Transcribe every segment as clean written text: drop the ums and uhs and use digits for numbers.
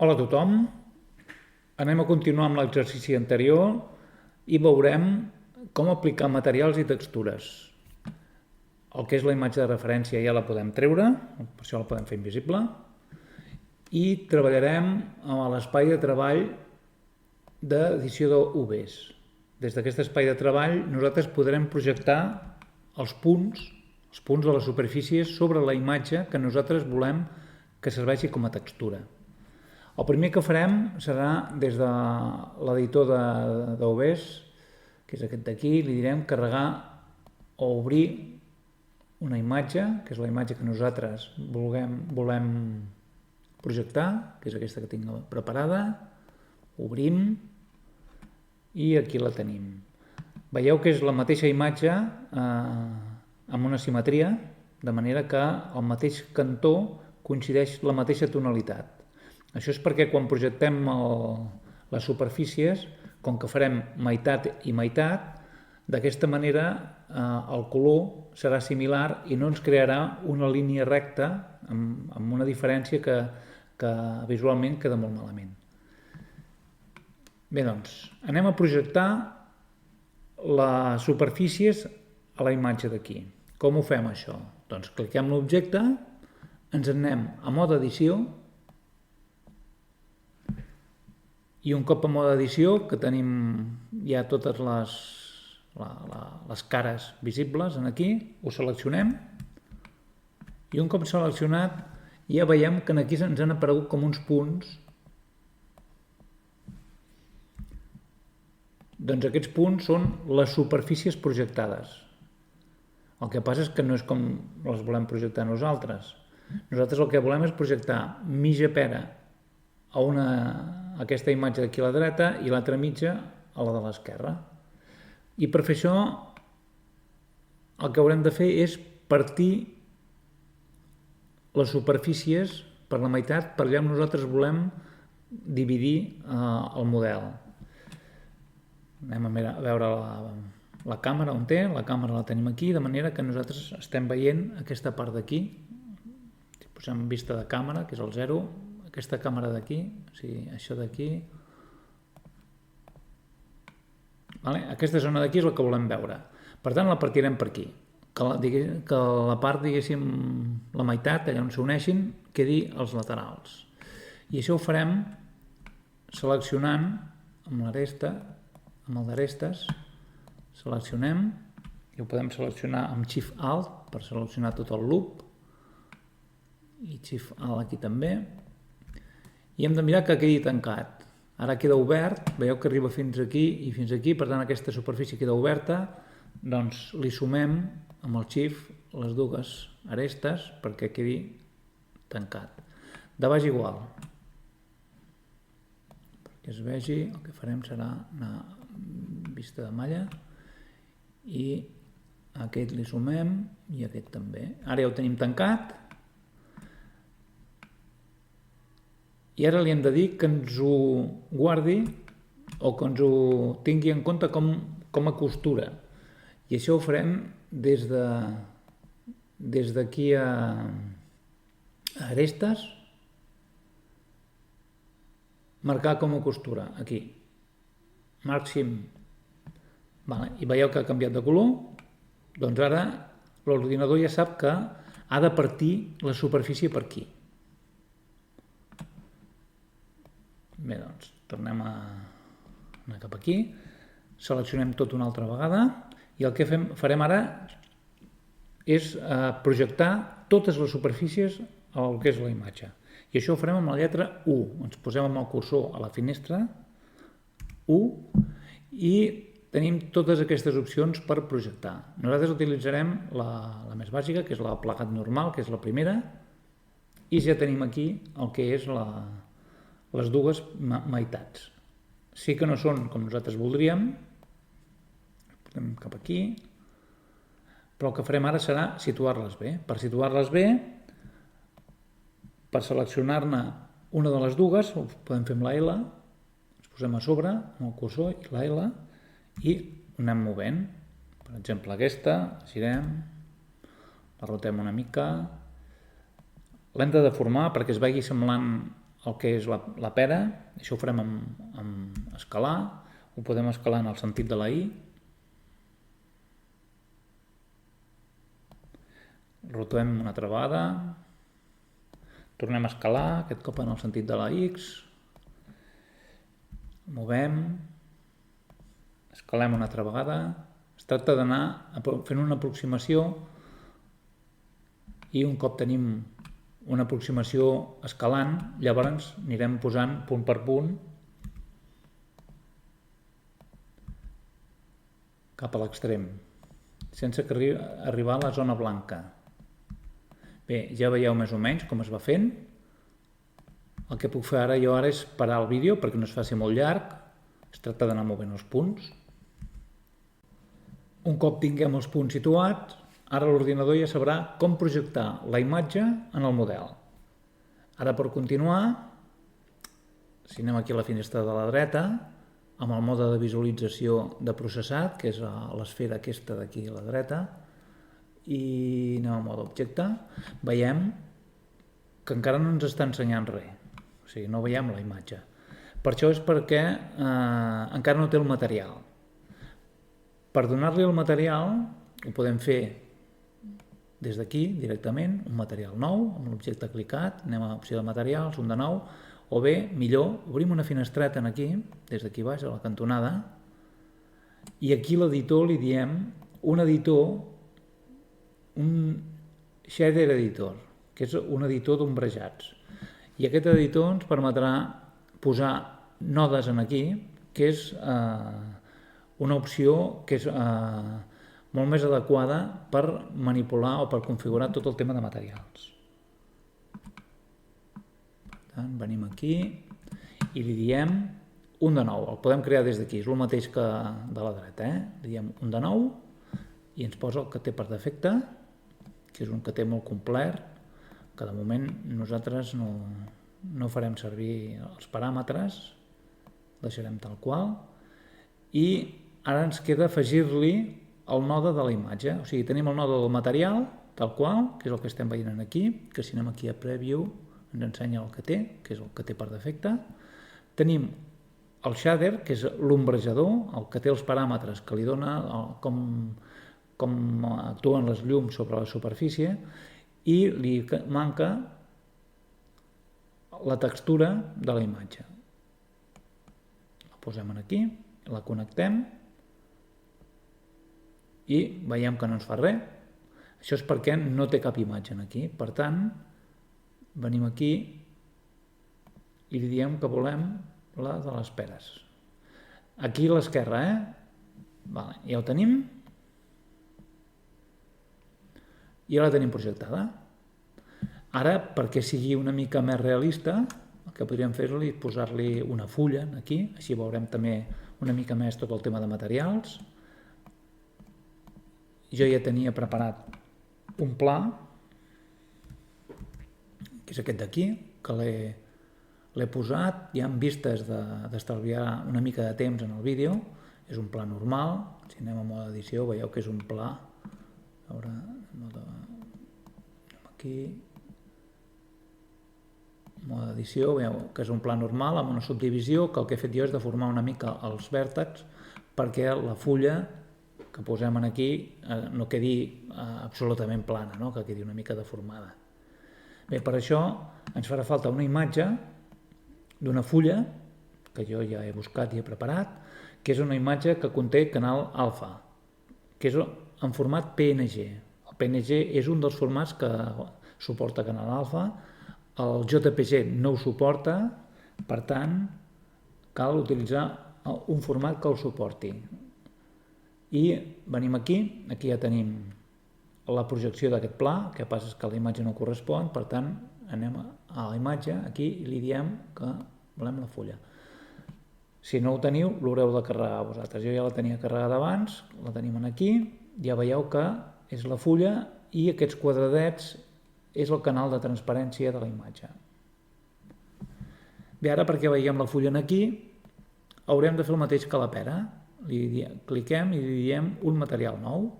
Hola a tothom, anem a continuar amb l'exercici anterior i veurem com aplicar materials i textures. El que és la imatge de referència ja la podem treure, per això la podem fer invisible, i treballarem a l'espai de treball d'edició d'UVs. Des d'aquest espai de treball nosaltres podrem projectar els punts de les superfícies sobre la imatge que nosaltres volem que serveixi com a textura. El primer que farem serà des de l'editor d'UVs, que és aquest d'aquí, li direm carregar o obrir una imatge, que és la imatge que nosaltres volem projectar, que és aquesta que tinc preparada, obrim i aquí la tenim. Veieu que és la mateixa imatge amb una simetria, de manera que al mateix cantó coincideix la mateixa tonalitat. Això és perquè quan projectem les superfícies, com que farem meitat i meitat, d'aquesta manera el color serà similar i no ens crearà una línia recta amb una diferència que visualment queda molt malament. Bé, doncs, anem a projectar les superfícies a la imatge d'aquí. Com ho fem això? Doncs cliquem l'objecte, ens anem a mode edició i un cop a mode edició, que tenim ja totes les cares visibles aquí, ho seleccionem i un cop seleccionat ja veiem que aquí ens han aparegut com uns punts. Doncs aquests punts són les superfícies projectades. El que passa és que no és com les volem projectar nosaltres. Nosaltres el que volem és projectar mitja pera a aquesta imatge d'aquí a la dreta i l'altra mitja a la de l'esquerra. I per fer això el que haurem de fer és partir les superfícies per la meitat per allà on nosaltres volem dividir el model. Anem a veure la càmera on té, la càmera la tenim aquí, de manera que nosaltres estem veient aquesta part d'aquí. Si posem vista de càmera, que és el 0, aquesta càmera d'aquí, o sigui, això d'aquí. Aquesta zona d'aquí és el que volem veure. Per tant, la partirem per aquí. Que la part, diguéssim, la meitat, allà on s'uneixin, quedi als laterals. I això ho farem seleccionant amb l'aresta, amb el d'arestes, seleccionem, i ho podem seleccionar amb Shift-Alt per seleccionar tot el loop, i Shift-Alt aquí també, i hem de mirar que quedi tancat. Ara queda obert, veieu que arriba fins aquí i fins aquí, per tant aquesta superfície queda oberta, doncs li sumem amb el Shift les dues arestes perquè quedi tancat. De baix igual. Perquè es vegi, el que farem serà anar vista de malla i aquest li sumem i aquest també. Ara ja ho tenim tancat. I ara li hem de dir que ens ho guardi o que ens ho tingui en compte com a costura. I això ho farem des d'aquí a arestes, marcar com a costura, aquí. Màxim. I veieu que ha canviat de color? Doncs ara l'ordinador ja sap que ha de partir la superfície per aquí. Bé, doncs, tornem a anar cap aquí, seleccionem tot una altra vegada i el que farem ara és projectar totes les superfícies al que és la imatge. I això ho farem amb la lletra U. Ens posem amb el cursor a la finestra U i tenim totes aquestes opcions per projectar. Nosaltres utilitzarem la més bàsica, que és la plegat normal, que és la primera, i ja tenim aquí el que és les dues meitats. Sí que no són com nosaltres voldríem, portem cap aquí, però el que farem ara serà situar-les bé. Per situar-les bé, per seleccionar-ne una de les dues, ho podem fer amb la L, ens posem a sobre amb el cursor i la L i ho anem movent. Per exemple, aquesta, girem, la rotem una mica, l'hem de deformar perquè es vegi semblant el que és la pera. Això ho farem amb escalar, ho podem escalar en el sentit de la I. Rotuem una altra vegada, tornem a escalar, aquest cop en el sentit de la X, movem, escalem una altra vegada. Es tracta d'anar fent una aproximació i un cop tenim una aproximació escalant, llavors anirem posant punt per punt cap a l'extrem, sense arribar a la zona blanca. Bé, ja veieu més o menys com es va fent. El que puc fer ara és parar el vídeo perquè no es faci molt llarg. Es tracta d'anar movent els punts. Un cop tinguem els punts situats, ara l'ordinador ja sabrà com projectar la imatge en el model. Ara, per continuar, si anem aquí a la finestra de la dreta, amb el mode de visualització de processat, que és l'esfera aquesta d'aquí a la dreta, i anem al mode objecte, veiem que encara no ens està ensenyant res, o sigui, no veiem la imatge. Per això és perquè encara no té el material. Per donar-li el material ho podem fer des d'aquí directament, un material nou, amb l'objecte clicat, anem a opció de materials, un de nou, o bé, millor, obrim una finestreta aquí, des d'aquí baix, a la cantonada, i aquí l'editor li diem un editor, un shader editor, que és un editor d'ombrejats. I aquest editor ens permetrà posar nodes aquí, que és una opció que és molt més adequada per manipular o per configurar tot el tema de materials. Per tant, venim aquí i li diem un de nou. El podem crear des d'aquí, és el mateix que de la dreta. Li diem un de nou i ens posa el que té per defecte, que és un que té molt complet, que de moment nosaltres no farem servir els paràmetres, deixarem tal qual, i ara ens queda afegir-li el node de la imatge, o sigui, tenim el node del material, tal qual, que és el que estem veient aquí, que si anem aquí a Preview ens ensenya el que té, que és el que té per defecte. Tenim el shader, que és l'ombrejador, el que té els paràmetres que li dona com actuen les llums sobre la superfície, i li manca la textura de la imatge. La posem aquí, la connectem i veiem que no ens fa res. Això és perquè no té cap imatge aquí. Per tant, venim aquí i li diem que volem la de les peres. Aquí a l'esquerra, ja ho tenim. I ja la tenim projectada. Ara, perquè sigui una mica més realista, el que podríem fer-li és posar-li una fulla aquí, així veurem també una mica més tot el tema de materials. Jo ja tenia preparat un pla, que és aquest d'aquí, que l'he posat, ja en vistes d'estalviar una mica de temps en el vídeo. És un pla normal, si anem a mode edició veieu que és un pla. A veure, aquí, mode edició, veieu que és un pla normal amb una subdivisió, que el que he fet jo és deformar una mica els vèrtexs perquè la fulla que posem aquí no quedi absolutament plana, que quedi una mica deformada. Bé, per això ens farà falta una imatge d'una fulla, que jo ja he buscat i he preparat, que és una imatge que conté canal alfa, que és en format PNG. El PNG és un dels formats que suporta canal alfa, el JPG no ho suporta, per tant, cal utilitzar un format que el suporti. I venim aquí ja tenim la projecció d'aquest pla, el que passa és que la imatge no correspon, per tant, anem a la imatge, aquí, i li diem que volem la fulla. Si no ho teniu, l'haureu de carregar vosaltres. Jo ja la tenia carregada abans, la tenim aquí, ja veieu que és la fulla i aquests quadradets és el canal de transparència de la imatge. Bé, ara perquè veiem la fulla aquí, haurem de fer el mateix que la pera. Cliquem i li diem un material nou.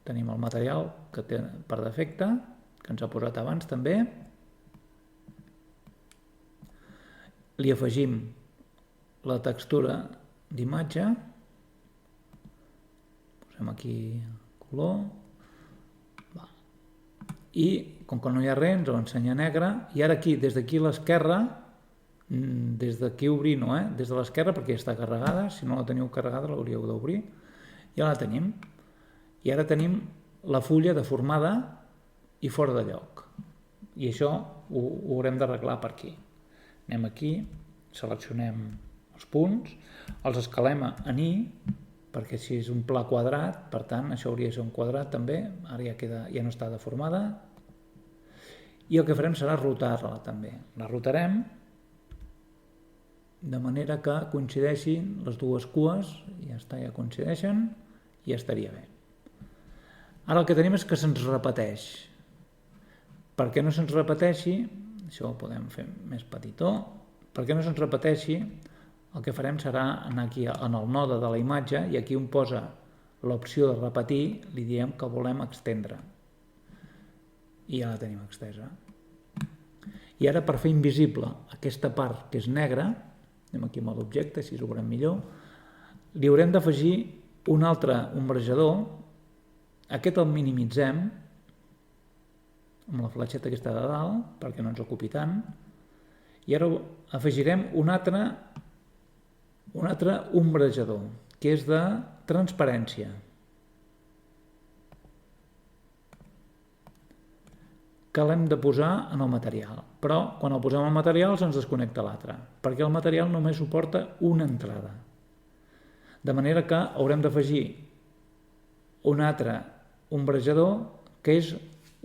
Tenim el material que té per defecte, que ens ha posat abans també. li afegim la textura d'imatge, posem aquí color, i com que no hi ha res ens ho ensenya negre, i ara aquí, des d'aquí a l'esquerra, des d'aquí obrir no, des de l'esquerra perquè ja està carregada, si no la teniu carregada l'hauríeu d'obrir, ja la tenim, i ara tenim la fulla deformada i fora de lloc, i això ho haurem d'arreglar per aquí. Anem aquí, seleccionem els punts, els escalem en I, perquè si és un pla quadrat, per tant això hauria de ser un quadrat també, ara ja no està deformada, i el que farem serà rotar-la també. La rotarem de manera que coincideixin les dues cues, ja coincideixen i ja estaria bé. Ara el que tenim és que se'ns repeteix. Perquè no se'ns repeteixi, això ho podem fer més petitó, perquè no se'ns repeteixi, el que farem serà anar aquí en el node de la imatge i aquí on posa l'opció de repetir, li diem que volem extendre. I ja la tenim extesa. I ara per fer invisible aquesta part que és negra, anem aquí amb l'objecte, així ho veurem millor, li haurem d'afegir un altre ombrejador, aquest el minimitzem, amb la fletxeta aquesta de dalt, perquè no ens ocupi tant, i ara afegirem un altre ombrejador, que és de transparència. Que l'hem de posar en el material, però quan el posem al material se'ns desconnecta l'altre, perquè el material només suporta una entrada. De manera que haurem d'afegir un altre ombrejador que és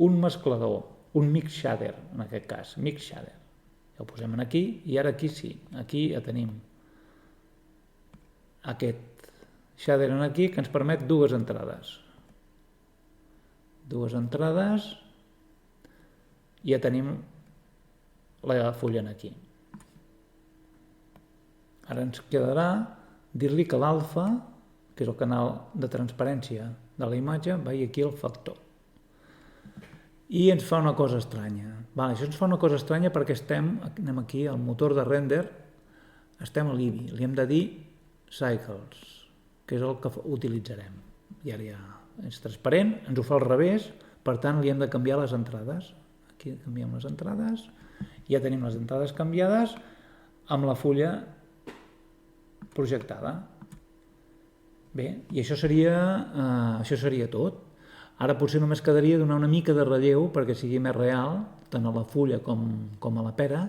un mesclador, un mix shader, en aquest cas, mix shader. El posem aquí i ara aquí sí, aquí ja tenim aquest shader aquí que ens permet dues entrades. Dues entrades i ja tenim la fulla aquí. Ara ens quedarà dir-li que l'alfa, que és el canal de transparència de la imatge, vagi aquí al factor. I ens fa una cosa estranya. Això ens fa una cosa estranya perquè anem aquí al motor de render, estem a l'IBI, li hem de dir cycles, que és el que utilitzarem. I ara ja és transparent, ens ho fa al revés, per tant li hem de canviar les entrades. Aquí canviem les entrades, ja tenim les entrades canviades amb la fulla projectada. Bé, i això seria tot. Ara potser només quedaria donar una mica de relleu perquè sigui més real, tant a la fulla com a la pera,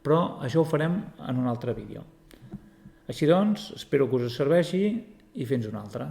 però això ho farem en un altre vídeo. Així doncs, espero que us serveixi i fins un altre.